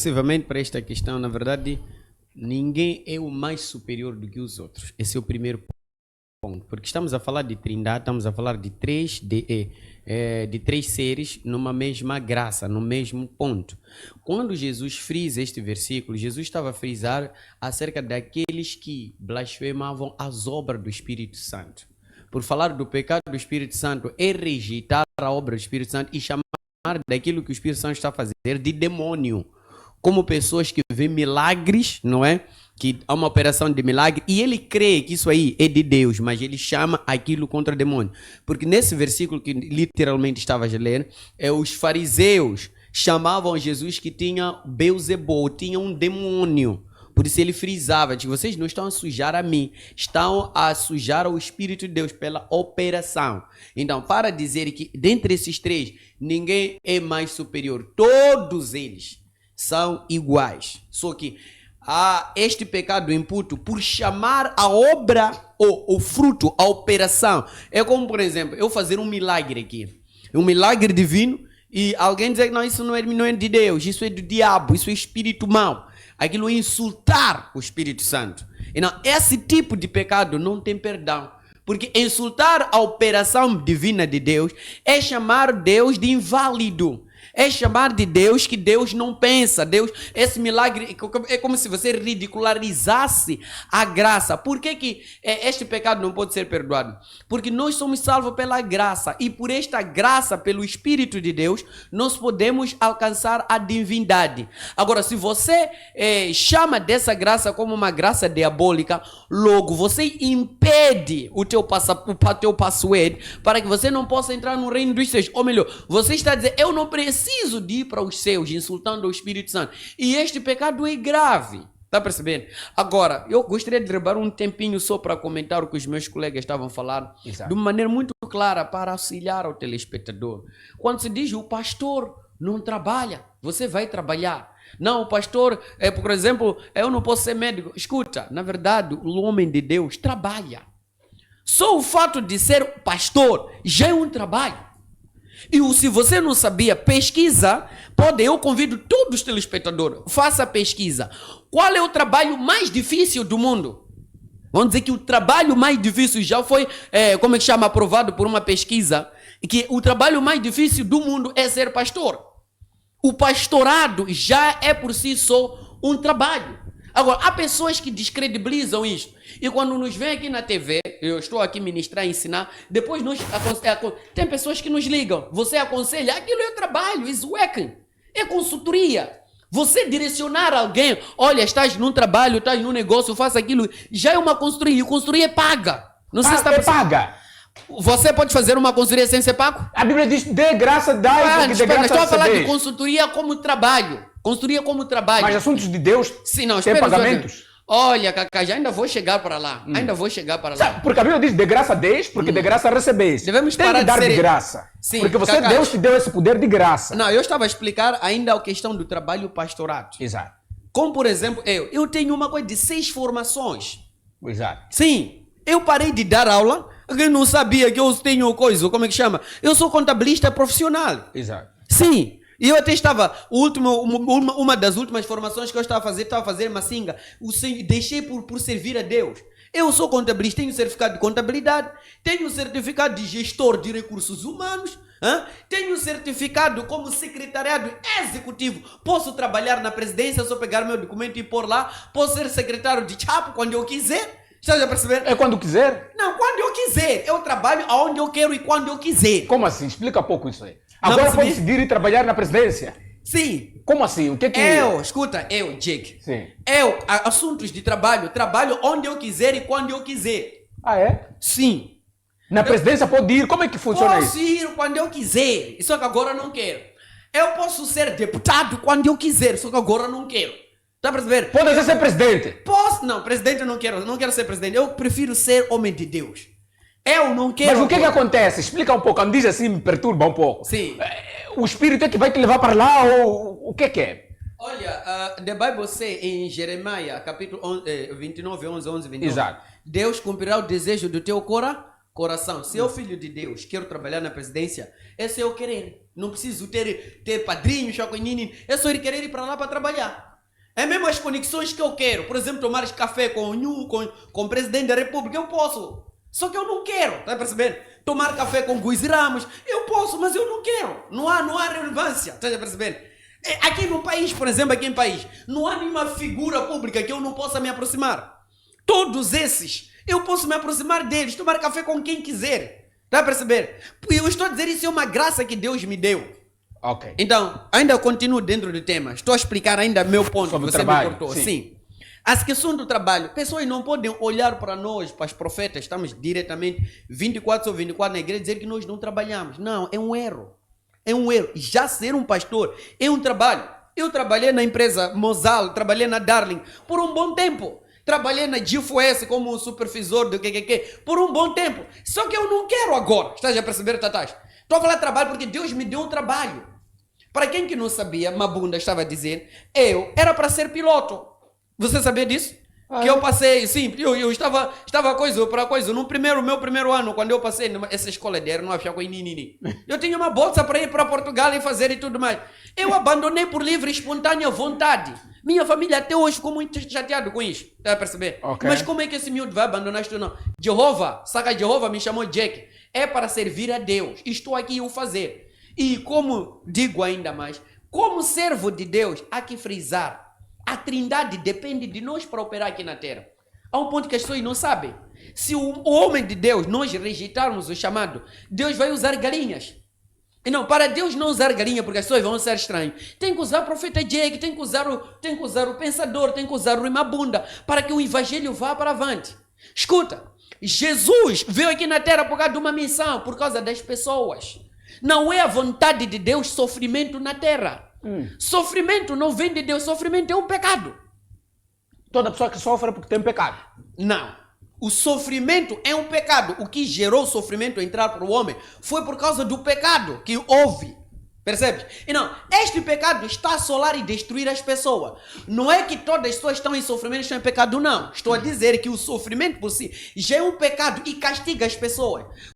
Relativamente para esta questão, na verdade, ninguém é o mais superior do que os outros. Esse é o primeiro ponto. Porque estamos a falar de trindade, estamos a falar de três seres numa mesma graça, no mesmo ponto. Quando Jesus frisa este versículo, Jesus estava a frisar acerca daqueles que blasfemavam as obras do Espírito Santo. Por falar do pecado do Espírito Santo, é rejeitar a obra do Espírito Santo e chamar daquilo que o Espírito Santo está a fazer de demônio. Como pessoas que veem milagres, não é? Que há uma operação de milagre e ele crê que isso aí é de Deus, mas ele chama aquilo contra demônio. Porque nesse versículo que literalmente estava a ler, os fariseus chamavam Jesus que tinha Beelzebul, tinha um demônio. Por isso ele frisava, que vocês não estão a sujar a mim, estão a sujar o Espírito de Deus pela operação. Então, para dizer que dentre esses três, ninguém é mais superior, todos eles são iguais. Só que este pecado imputo por chamar a obra ou o fruto, a operação. É como, por exemplo, eu fazer um milagre aqui. Um milagre divino e alguém dizer que não, isso não é de Deus, isso é do diabo, isso é espírito mau. Aquilo é insultar o Espírito Santo. Então, esse tipo de pecado não tem perdão. Porque insultar a operação divina de Deus é chamar Deus de inválido. É chamar de Deus que Deus não pensa. Deus, esse milagre é como se você ridicularizasse a graça. Por que este pecado não pode ser perdoado? Porque nós somos salvos pela graça. E por esta graça, pelo Espírito de Deus, nós podemos alcançar a divindade. Agora, se você chama dessa graça como uma graça diabólica, logo você impede o teu password para que você não possa entrar no reino dos céus. Ou melhor, você está a dizer, eu não preciso de ir para os céus, insultando o Espírito Santo. E este pecado é grave. Está percebendo? Agora, eu gostaria de levar um tempinho só para comentar o que os meus colegas estavam falando. Exato. De uma maneira muito clara para auxiliar ao telespectador. Quando se diz o pastor não trabalha, você vai trabalhar. Não, o pastor, por exemplo, eu não posso ser médico. Escuta, na verdade, o homem de Deus trabalha. Só o fato de ser pastor já é um trabalho. E se você não sabia, pesquisa, eu convido todos os telespectadores, faça a pesquisa. Qual é o trabalho mais difícil do mundo? Vamos dizer que o trabalho mais difícil já foi, aprovado por uma pesquisa, que o trabalho mais difícil do mundo é ser pastor. O pastorado já é por si só um trabalho. Agora, há pessoas que descredibilizam isto. E quando nos vem aqui na TV, eu estou aqui ministrar, ensinar, depois tem pessoas que nos ligam. Você aconselha, aquilo é trabalho, é working, é consultoria. Você direcionar alguém, olha, estás num trabalho, estás num negócio, faça aquilo, já é uma consultoria. E consultoria é paga. Não sei se está paga. Você pode fazer uma consultoria sem ser pago? A Bíblia diz, dê graça, dai, porque de graça estou a falar recebeis. de consultoria como trabalho. Consultoria como trabalho. Mas assuntos de Deus tem pagamentos? Olha, Cacá, já ainda vou chegar para lá. Ainda vou chegar para lá. Sabe, porque a Bíblia diz, de graça deis, porque de graça recebeis. Devemos tem parar que dar de ser... de graça. Sim, porque Cacá, Deus te deu esse poder de graça. Não, eu estava a explicar ainda a questão do trabalho pastorado. Exato. Como, por exemplo, eu tenho uma coisa de 6 formações. Exato. Sim, eu parei de dar aula, eu não sabia que eu tenho coisa, como é que chama? Eu sou contabilista profissional. Exato. Sim. E eu até estava, uma das últimas formações que eu estava a fazer Massinga, deixei por servir a Deus. Eu sou contabilista, tenho certificado de contabilidade, tenho certificado de gestor de recursos humanos, tenho certificado como secretariado executivo. Posso trabalhar na presidência, só pegar meu documento e pôr lá. Posso ser secretário de Chapo quando eu quiser. Está a perceber? É quando quiser? Não, quando eu quiser. Eu trabalho aonde eu quero e quando eu quiser. Como assim? Explica pouco isso aí. Agora pode decidir ir trabalhar na presidência? Sim. Como assim? O que é que... Jake. Sim. Assuntos de trabalho onde eu quiser e quando eu quiser. Ah, é? Sim. Na presidência pode ir? Como é que funciona isso? Posso ir quando eu quiser, só que agora não quero. Eu posso ser deputado quando eu quiser, só que agora não quero. Tá a perceber? Pode ser presidente? Posso? Não, presidente eu não quero ser presidente. Eu prefiro ser homem de Deus. Eu não quero... Mas o que é que acontece? Explica um pouco, me diz assim, me perturba um pouco. Sim. O Espírito é que vai te levar para lá ou o que é? Olha, the Bible says em Jeremias, capítulo 29, 11, 22. Exato. Deus cumprirá o desejo do teu coração. coração, se eu filho de Deus, quero trabalhar na presidência, é só eu querer. Não preciso ter padrinhos, é só eu querer ir para lá para trabalhar. É mesmo as conexões que eu quero. Por exemplo, tomar café com o presidente da república, eu posso. Só que eu não quero, tá percebendo? Tomar café com Guiz Ramos, eu posso, mas eu não quero. Não há relevância, tá percebendo? Aqui no país, por exemplo, aqui em país, não há nenhuma figura pública que eu não possa me aproximar. Todos esses, eu posso me aproximar deles, tomar café com quem quiser. Tá a perceber? Eu estou a dizer isso é uma graça que Deus me deu. Ok. Então, ainda continuo dentro do tema. Estou a explicar ainda meu ponto. Sobre o Você trabalho, me cortou. sim. Sim. A questão do trabalho. Pessoas não podem olhar para nós, para os profetas. Estamos diretamente 24 sobre 24 na igreja e dizer que nós não trabalhamos. Não, é um erro. É um erro. Já ser um pastor é um trabalho. Eu trabalhei na empresa Mosal, trabalhei na Darling por um bom tempo. Trabalhei na GFS como supervisor do QQQ por um bom tempo. Só que eu não quero agora. Estás a perceber, Tatás? Estou a falar de trabalho porque Deus me deu um trabalho. Para quem que não sabia, Mabunda estava a dizer, eu era para ser piloto. Você sabia disso? Que eu passei, sim, eu estava para coisa. No meu primeiro ano, quando eu passei nessa escola de aeronáutica com Nini, eu tinha uma bolsa para ir para Portugal e fazer e tudo mais. Eu abandonei por livre e espontânea vontade. Minha família até hoje ficou muito chateado com isso. Tá a perceber? Okay. Mas como é que esse miúdo vai abandonar isto não? Jeová me chamou Jack. É para servir a Deus. Estou aqui eu fazer. E como digo ainda mais, como servo de Deus, há que frisar. A trindade depende de nós para operar aqui na terra. Há um ponto que as pessoas não sabem. Se o homem de Deus, nós rejeitarmos o chamado, Deus vai usar galinhas. E não, para Deus não usar galinha, porque as pessoas vão ser estranhas. Tem que usar o profeta Jake, tem que usar o pensador, tem que usar o Rimabunda, para que o evangelho vá para avante. Escuta, Jesus veio aqui na terra por causa de uma missão, por causa das pessoas. Não é a vontade de Deus sofrimento na terra. Sofrimento não vem de Deus, sofrimento é um pecado. Toda pessoa que sofre é porque tem pecado. Não. O sofrimento é um pecado. O que gerou o sofrimento entrar para o homem foi por causa do pecado que houve. Percebes? E não, este pecado está a assolar e destruir as pessoas. Não é que todas as pessoas estão em sofrimento, estão em pecado, não. Estou a dizer que o sofrimento por si já é um pecado e castiga as pessoas.